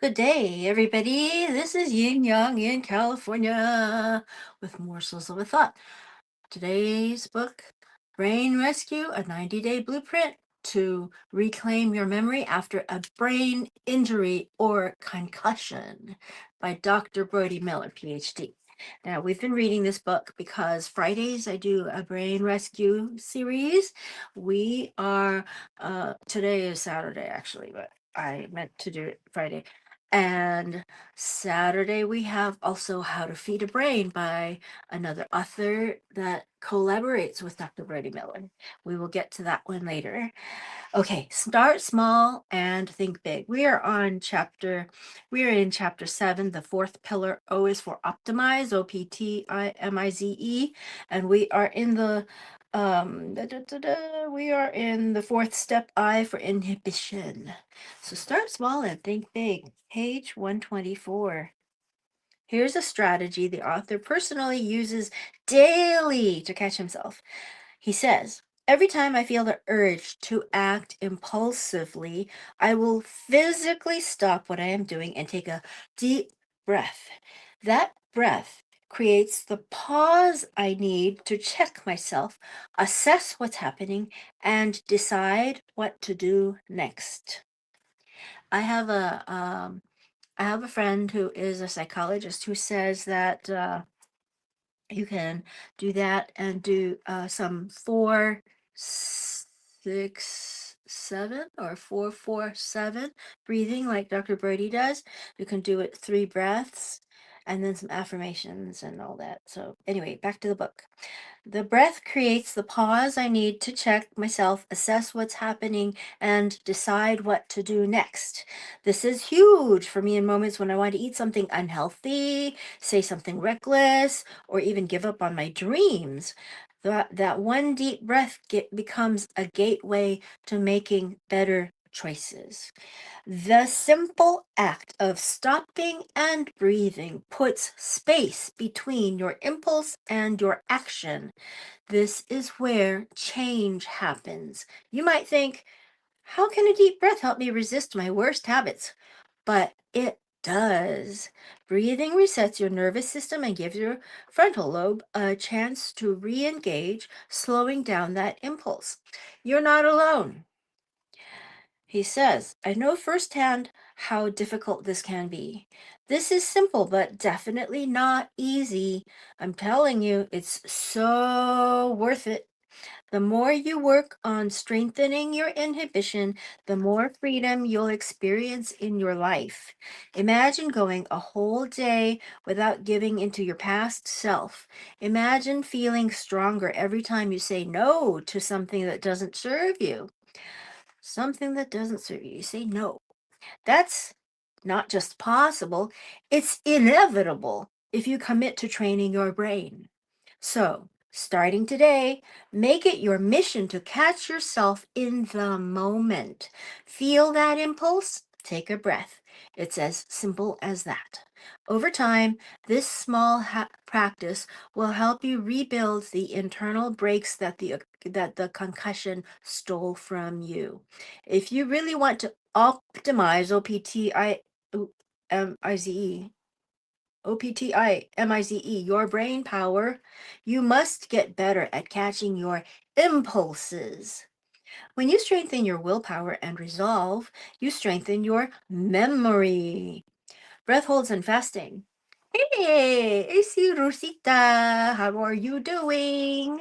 Good day, everybody. This is Yin Yang in California with morsels of a thought. Today's book, Brain Rescue, a 90-day blueprint to reclaim your memory after a brain injury or concussion by Dr. Brody Miller, Ph.D. Now, we've been reading this book because Fridays I do a brain rescue series. Today is Saturday actually, but I meant to do it Friday. And Saturday we have also How to Feed a Brain by another author that collaborates with Dr. Brody Miller. We will get to that one later. Okay, start small and think big. We are in chapter 7, the fourth pillar. O is for optimize, OPTIMIZE, and we are in the fourth step, I for inhibition. So start small and think big. Page 124. Here's a strategy the author personally uses daily to catch himself. He says, every time I feel the urge to act impulsively, I will physically stop what I am doing and take a deep breath. That breath creates the pause I need to check myself, assess what's happening, and decide what to do next. I have a friend who is a psychologist who says that you can do that and do some 4-6-7 or 4-4-7 breathing like Dr. Brody does. You can do it 3 breaths and then some affirmations and all that. So anyway, back to the book. The breath creates the pause I need to check myself, assess what's happening, and decide what to do next. This is huge for me in moments when I want to eat something unhealthy, say something reckless, or even give up on my dreams. That one deep breath becomes a gateway to making better choices. The simple act of stopping and breathing puts space between your impulse and your action. This is where change happens. You might think, how can a deep breath help me resist my worst habits? But it does. Breathing resets your nervous system and gives your frontal lobe a chance to re engage, slowing down that impulse. You're not alone. He says, I know firsthand how difficult this can be. This is simple, but definitely not easy. I'm telling you, it's so worth it. The more you work on strengthening your inhibition, the more freedom you'll experience in your life. Imagine going a whole day without giving into your past self. Imagine feeling stronger every time you say no to something that doesn't serve you. Something that doesn't serve you. You say no. That's not just possible, it's inevitable if you commit to training your brain. So, starting today, make it your mission to catch yourself in the moment. Feel that impulse? Take a breath. It's as simple as that. Over time, this small practice will help you rebuild the internal brakes that the concussion stole from you. If you really want to optimize OPTIMIZE, your brain power, you must get better at catching your impulses. When you strengthen your willpower and resolve, you strengthen your memory. Breath holds and fasting. Hey, it's you, Rosita. How are you doing?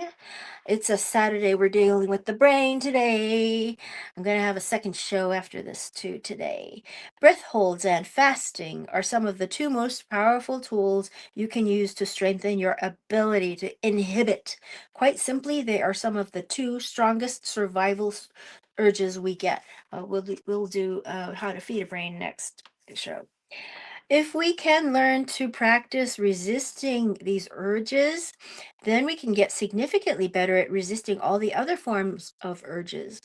It's a Saturday. We're dealing with the brain today. I'm going to have a second show after this too today. Breath holds and fasting are some of the two most powerful tools you can use to strengthen your ability to inhibit. Quite simply, they are some of the two strongest survival urges we get. We'll do How to Feed a Brain next show. If we can learn to practice resisting these urges, then we can get significantly better at resisting all the other forms of urges.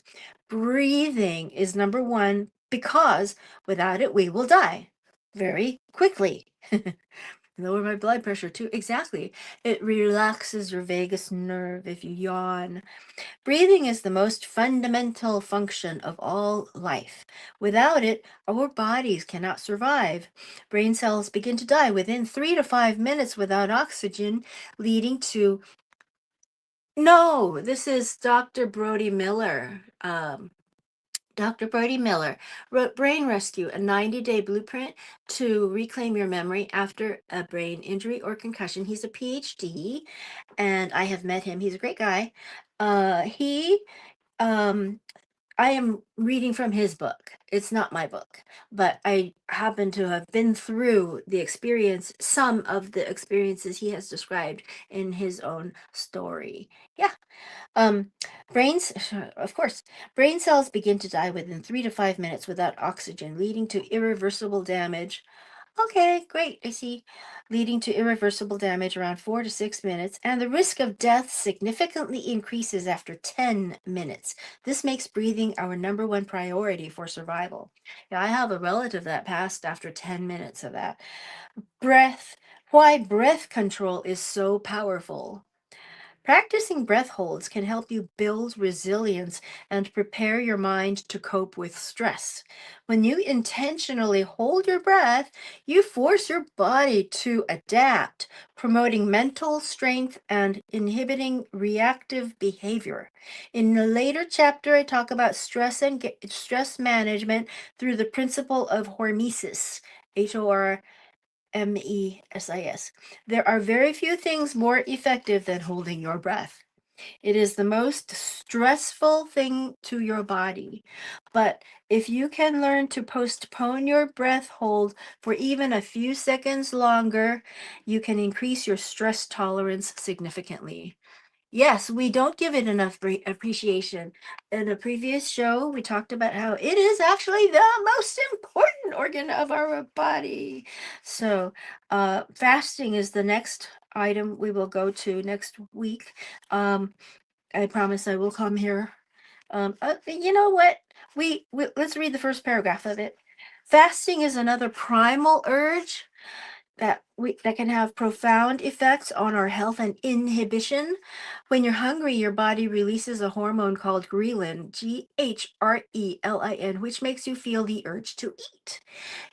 Breathing is number one because without it, we will die very quickly. Lower my blood pressure too. Exactly. It relaxes your vagus nerve if you yawn. Breathing is the most fundamental function of all life. Without it, our bodies cannot survive. Brain cells begin to die within 3 to 5 minutes without oxygen, leading to. No, this is Dr. Brody Miller. Dr. Brody Miller wrote Brain Rescue, a 90-day blueprint to reclaim your memory after a brain injury or concussion. He's a PhD, and I have met him. He's a great guy. He um I am reading from his book. It's not my book, but I happen to have been through the experience, some of the experiences he has described in his own story. Yeah. Um, brains, of course, brain cells begin to die within 3 to 5 minutes without oxygen, leading to irreversible damage. Okay, great. I see. Leading to irreversible damage around 4 to 6 minutes, and the risk of death significantly increases after 10 minutes. This makes breathing our number one priority for survival. Yeah, I have a relative that passed after 10 minutes of that. Breath. Why breath control is so powerful. Practicing breath holds can help you build resilience and prepare your mind to cope with stress. When you intentionally hold your breath, you force your body to adapt, promoting mental strength and inhibiting reactive behavior. In a later chapter, I talk about stress management through the principle of hormesis. HORMESIS. There are very few things more effective than holding your breath. It is the most stressful thing to your body. But if you can learn to postpone your breath hold for even a few seconds longer, you can increase your stress tolerance significantly. Yes, we don't give it enough appreciation. In a previous show, we talked about how it is actually the most important organ of our body. So, fasting is the next item we will go to next week. I promise I will come here. You know what? We let's read the first paragraph of it. Fasting is another primal urge that can have profound effects on our health and inhibition. When you're hungry, your body releases a hormone called ghrelin, GHRELIN, which makes you feel the urge to eat.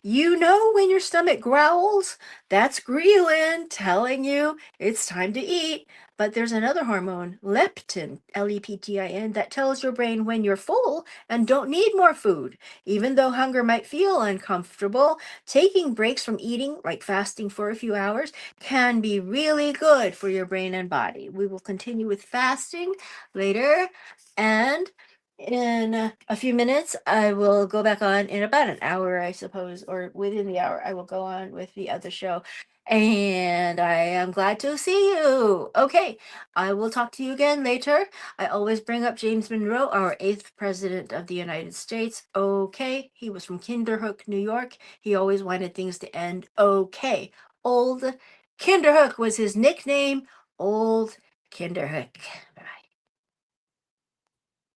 You know when your stomach growls? That's ghrelin telling you it's time to eat. But there's another hormone, leptin, LEPTIN, that tells your brain when you're full and don't need more food. Even though hunger might feel uncomfortable, taking breaks from eating, like fasting for a few hours, can be really good for your brain and body. We will continue with fasting later, and in a few minutes, I will go back on in about an hour, I suppose, or within the hour, I will go on with the other show. And I am glad to see you. Okay, I will talk to you again later. I always bring up James Monroe, our eighth president of the United States. Okay, he was from Kinderhook, New York. He always wanted things to end okay. Old Kinderhook was his nickname. Old Kinderhook.